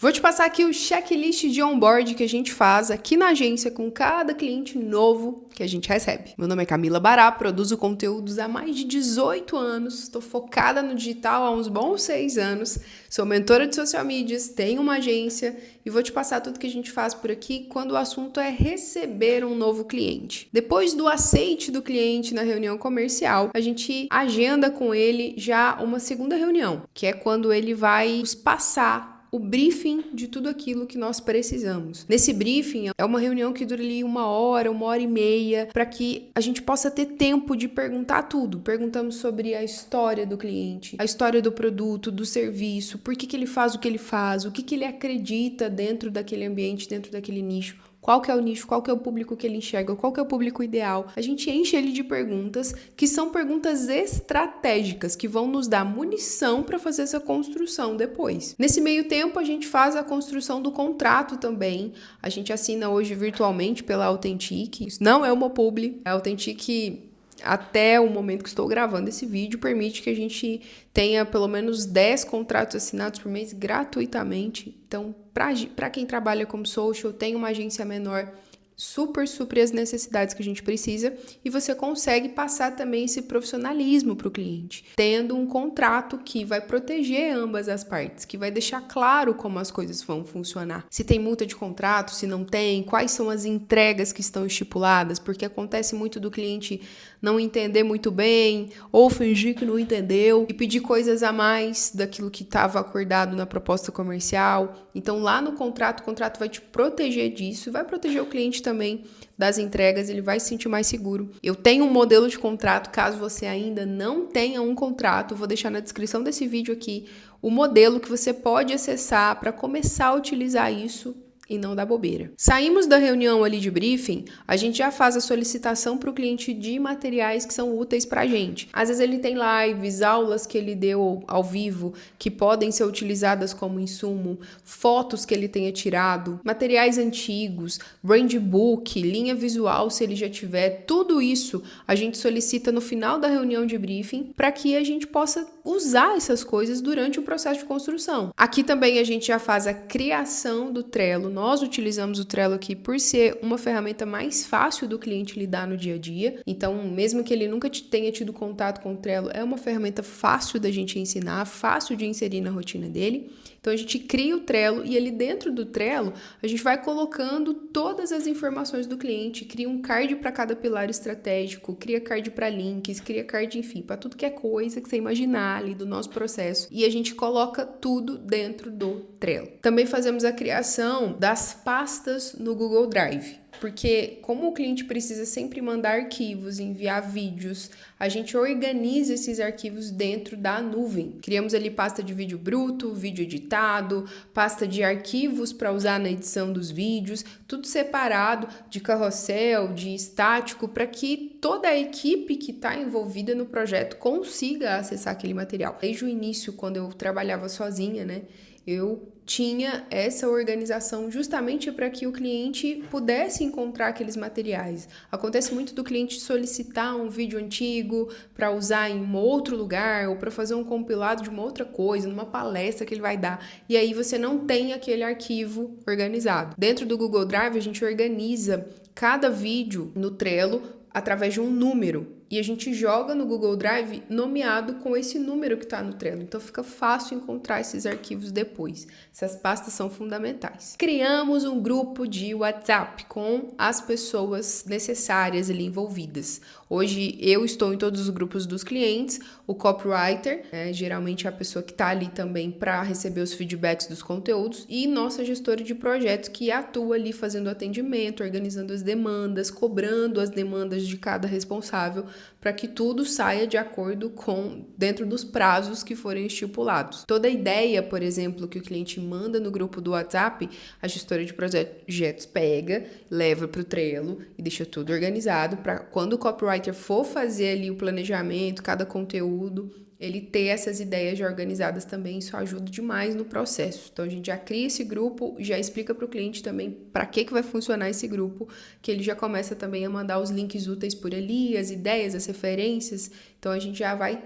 Vou te passar aqui o checklist de onboard que a gente faz aqui na agência com cada cliente novo que a gente recebe. Meu nome é Camila Bará, produzo conteúdos há mais de 18 anos, estou focada no digital há uns bons 6 anos, sou mentora de social medias, tenho uma agência e vou te passar tudo que a gente faz por aqui quando o assunto é receber um novo cliente. Depois do aceite do cliente na reunião comercial, a gente agenda com ele já uma segunda reunião, que é quando ele vai nos passar o briefing de tudo aquilo que nós precisamos. Nesse briefing, é uma reunião que dura ali 1 hora e meia, para que a gente possa ter tempo de perguntar tudo. Perguntamos sobre a história do cliente, a história do produto, do serviço, por que ele faz o que ele faz, o que ele acredita dentro daquele ambiente, dentro daquele nicho. Qual que é o nicho, qual que é o público que ele enxerga, qual que é o público ideal. A gente enche ele de perguntas que são perguntas estratégicas, que vão nos dar munição para fazer essa construção depois. Nesse meio tempo, a gente faz a construção do contrato também. A gente assina hoje virtualmente pela Authentic. Isso não é uma publi. A Authentic, até o momento que estou gravando esse vídeo, permite que a gente tenha pelo menos 10 contratos assinados por mês gratuitamente. Então, para quem trabalha como social, tem uma agência menor, super supre as necessidades que a gente precisa e você consegue passar também esse profissionalismo para o cliente, tendo um contrato que vai proteger ambas as partes, que vai deixar claro como as coisas vão funcionar. Se tem multa de contrato, se não tem, quais são as entregas que estão estipuladas, porque acontece muito do cliente não entender muito bem ou fingir que não entendeu e pedir coisas a mais daquilo que estava acordado na proposta comercial. Então lá no contrato, o contrato vai te proteger disso e vai proteger o cliente também das entregas, ele vai se sentir mais seguro. Eu tenho um modelo de contrato, caso você ainda não tenha um contrato, vou deixar na descrição desse vídeo aqui o modelo que você pode acessar para começar a utilizar isso e não dar bobeira. Saímos da reunião ali de briefing, a gente já faz a solicitação para o cliente de materiais que são úteis para a gente. Às vezes ele tem lives, aulas que ele deu ao vivo, que podem ser utilizadas como insumo, fotos que ele tenha tirado, materiais antigos, brand book, linha visual se ele já tiver, tudo isso a gente solicita no final da reunião de briefing para que a gente possa usar essas coisas durante o processo de construção. Aqui também a gente já faz a criação do Trello. Nós utilizamos o Trello aqui por ser uma ferramenta mais fácil do cliente lidar no dia a dia. Então, mesmo que ele nunca tenha tido contato com o Trello, é uma ferramenta fácil da gente ensinar, fácil de inserir na rotina dele. Então, a gente cria o Trello e ali dentro do Trello, a gente vai colocando todas as informações do cliente, cria um card para cada pilar estratégico, cria card para links, cria card, enfim, para tudo que é coisa que você imaginar ali do nosso processo. E a gente coloca tudo dentro do Trello. Também fazemos a criação das pastas no Google Drive. Porque como o cliente precisa sempre mandar arquivos, enviar vídeos, a gente organiza esses arquivos dentro da nuvem. Criamos ali pasta de vídeo bruto, vídeo editado, pasta de arquivos para usar na edição dos vídeos, tudo separado de carrossel, de estático, para que toda a equipe que está envolvida no projeto consiga acessar aquele material. Desde o início, quando eu trabalhava sozinha, né? Eu tinha essa organização justamente para que o cliente pudesse encontrar aqueles materiais. Acontece muito do cliente solicitar um vídeo antigo para usar em um outro lugar ou para fazer um compilado de uma outra coisa, numa palestra que ele vai dar. E aí você não tem aquele arquivo organizado. Dentro do Google Drive, a gente organiza cada vídeo no Trello através de um número. E a gente joga no Google Drive nomeado com esse número que está no Trello. Então fica fácil encontrar esses arquivos depois. Essas pastas são fundamentais. Criamos um grupo de WhatsApp com as pessoas necessárias ali envolvidas. Hoje eu estou em todos os grupos dos clientes, o copywriter, geralmente é a pessoa que está ali também para receber os feedbacks dos conteúdos, e nossa gestora de projetos que atua ali fazendo atendimento, organizando as demandas, cobrando as demandas de cada responsável, para que tudo saia de acordo com dentro dos prazos que forem estipulados. Toda ideia, por exemplo, que o cliente manda no grupo do WhatsApp, a gestora de projetos pega, leva para o Trello e deixa tudo organizado para quando o copywriter for fazer ali o planejamento, cada conteúdo, ele ter essas ideias já organizadas também, isso ajuda demais no processo. Então, a gente já cria esse grupo, já explica para o cliente também para que vai funcionar esse grupo, que ele já começa também a mandar os links úteis por ali, as ideias, as referências. Então, a gente já vai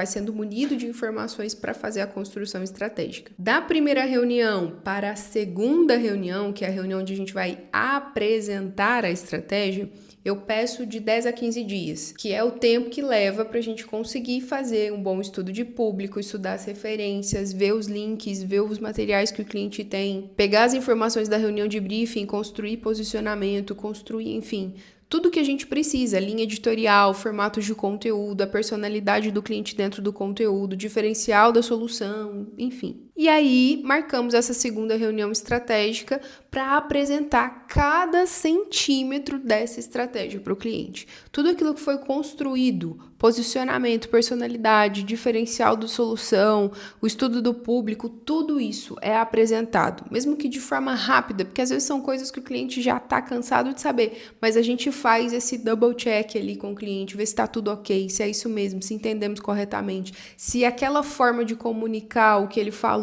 sendo munido de informações para fazer a construção estratégica. Da primeira reunião para a segunda reunião, que é a reunião onde a gente vai apresentar a estratégia, eu peço de 10 a 15 dias, que é o tempo que leva para a gente conseguir fazer um bom estudo de público, estudar as referências, ver os links, ver os materiais que o cliente tem, pegar as informações da reunião de briefing, construir posicionamento, construir, enfim, tudo que a gente precisa, linha editorial, formatos de conteúdo, a personalidade do cliente dentro do conteúdo, diferencial da solução, enfim. E aí, marcamos essa segunda reunião estratégica para apresentar cada centímetro dessa estratégia para o cliente. Tudo aquilo que foi construído, posicionamento, personalidade, diferencial da solução, o estudo do público, tudo isso é apresentado, mesmo que de forma rápida, porque às vezes são coisas que o cliente já está cansado de saber, mas a gente faz esse double check ali com o cliente, ver se está tudo ok, se é isso mesmo, se entendemos corretamente, se aquela forma de comunicar o que ele falou,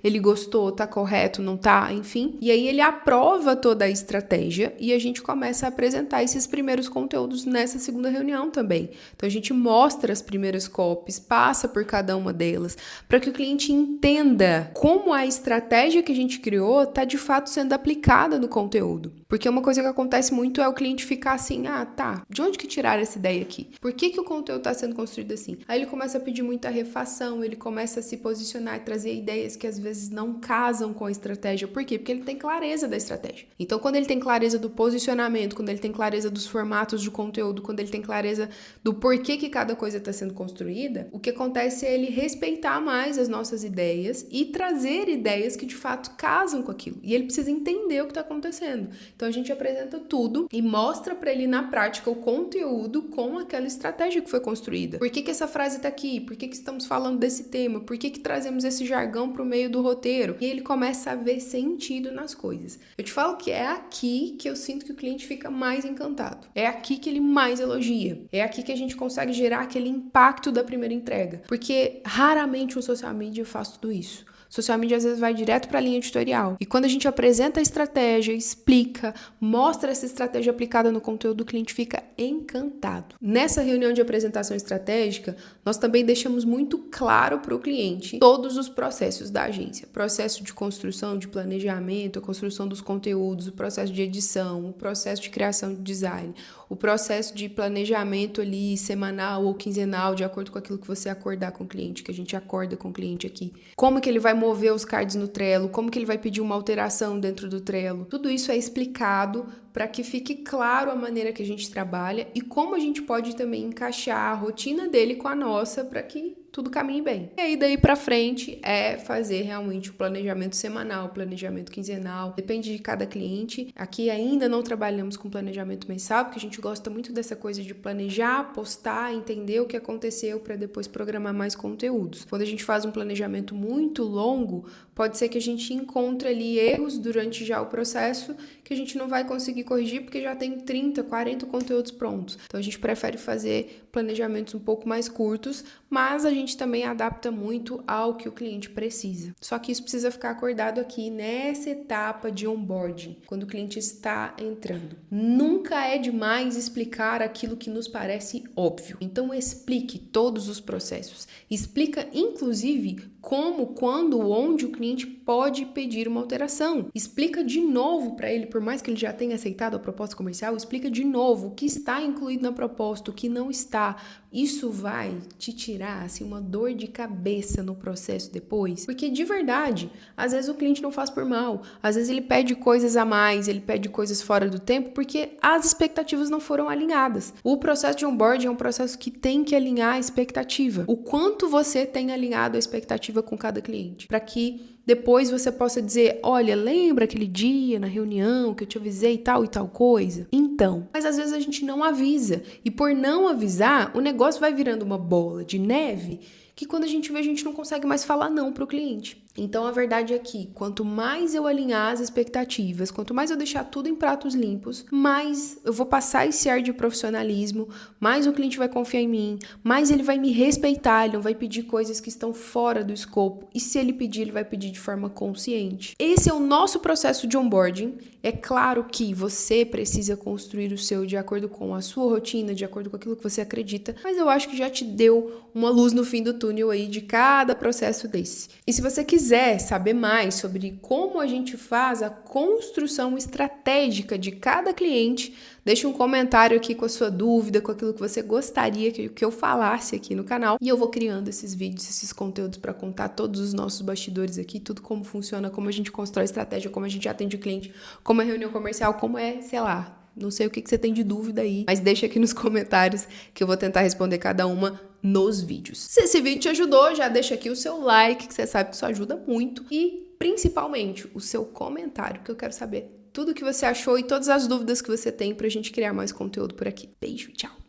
ele gostou, tá correto, não tá, enfim. E aí ele aprova toda a estratégia e a gente começa a apresentar esses primeiros conteúdos nessa segunda reunião também. Então a gente mostra as primeiras copies, passa por cada uma delas, para que o cliente entenda como a estratégia que a gente criou tá de fato sendo aplicada no conteúdo. Porque uma coisa que acontece muito é o cliente ficar assim, tá, de onde que tiraram essa ideia aqui? Por que o conteúdo está sendo construído assim? Aí ele começa a pedir muita refação, ele começa a se posicionar e trazer ideias que às vezes não casam com a estratégia. Por quê? Porque ele tem clareza da estratégia. Então, quando ele tem clareza do posicionamento, quando ele tem clareza dos formatos de conteúdo, quando ele tem clareza do porquê que cada coisa está sendo construída, o que acontece é ele respeitar mais as nossas ideias e trazer ideias que de fato casam com aquilo. E ele precisa entender o que está acontecendo. Então, a gente apresenta tudo e mostra para ele na prática o conteúdo com aquela estratégia que foi construída. Por que essa frase está aqui? Por que estamos falando desse tema? Por que trazemos esse jargão para o meio do roteiro? E ele começa a ver sentido nas coisas. Eu te falo que é aqui que eu sinto que o cliente fica mais encantado. É aqui que ele mais elogia. É aqui que a gente consegue gerar aquele impacto da primeira entrega. Porque raramente o social media faz tudo isso. Social media às vezes vai direto para a linha editorial. E quando a gente apresenta a estratégia, explica, mostra essa estratégia aplicada no conteúdo, o cliente fica encantado. Nessa reunião de apresentação estratégica, nós também deixamos muito claro para o cliente todos os processos da agência. Processo de construção, de planejamento, a construção dos conteúdos, o processo de edição, o processo de criação de design, o processo de planejamento ali semanal ou quinzenal, de acordo com aquilo que você acordar com o cliente, que a gente acorda com o cliente aqui. Como que ele vai mover os cards no Trello, como que ele vai pedir uma alteração dentro do Trello. Tudo isso é explicado para que fique claro a maneira que a gente trabalha e como a gente pode também encaixar a rotina dele com a nossa para que tudo caminhe bem. E aí daí para frente é fazer realmente o planejamento semanal, planejamento quinzenal, depende de cada cliente. Aqui ainda não trabalhamos com planejamento mensal, porque a gente gosta muito dessa coisa de planejar, postar, entender o que aconteceu para depois programar mais conteúdos. Quando a gente faz um planejamento muito longo, pode ser que a gente encontre ali erros durante já o processo que a gente não vai conseguir corrigir porque já tem 30, 40 conteúdos prontos. Então a gente prefere fazer planejamentos um pouco mais curtos, mas a gente também adapta muito ao que o cliente precisa. Só que isso precisa ficar acordado aqui nessa etapa de onboarding, quando o cliente está entrando. Nunca é demais explicar aquilo que nos parece óbvio. Então explique todos os processos. Explica inclusive como, quando, onde o cliente pode pedir uma alteração. Explica de novo para ele, por mais que ele já tenha aceitado a proposta comercial, explica de novo o que está incluído na proposta, o que não está. Isso vai te tirar assim, uma dor de cabeça no processo depois, porque de verdade, às vezes o cliente não faz por mal, às vezes ele pede coisas a mais, ele pede coisas fora do tempo, porque as expectativas não foram alinhadas. O processo de onboarding é um processo que tem que alinhar a expectativa. O quanto você tem alinhado a expectativa com cada cliente, para que depois você possa dizer, olha, lembra aquele dia na reunião que eu te avisei tal e tal coisa? Então, mas às vezes a gente não avisa, e por não avisar, o negócio vai virando uma bola de neve, que quando a gente vê, a gente não consegue mais falar não para o cliente. Então, a verdade é que quanto mais eu alinhar as expectativas, quanto mais eu deixar tudo em pratos limpos, mais eu vou passar esse ar de profissionalismo, mais o cliente vai confiar em mim, mais ele vai me respeitar, ele não vai pedir coisas que estão fora do escopo. E se ele pedir, ele vai pedir de forma consciente. Esse é o nosso processo de onboarding. É claro que você precisa construir o seu de acordo com a sua rotina, de acordo com aquilo que você acredita, mas eu acho que já te deu uma luz no fim do túnel aí de cada processo desse. E se você quiser saber mais sobre como a gente faz a construção estratégica de cada cliente, deixa um comentário aqui com a sua dúvida, com aquilo que você gostaria que eu falasse aqui no canal. E eu vou criando esses vídeos, esses conteúdos para contar todos os nossos bastidores aqui, tudo como funciona, como a gente constrói estratégia, como a gente atende o cliente, como é reunião comercial, como é, sei lá, não sei o que você tem de dúvida aí, mas deixa aqui nos comentários que eu vou tentar responder cada uma nos vídeos. Se esse vídeo te ajudou, já deixa aqui o seu like, que você sabe que isso ajuda muito. E, principalmente, o seu comentário, que eu quero saber tudo o que você achou e todas as dúvidas que você tem pra gente criar mais conteúdo por aqui. Beijo, tchau!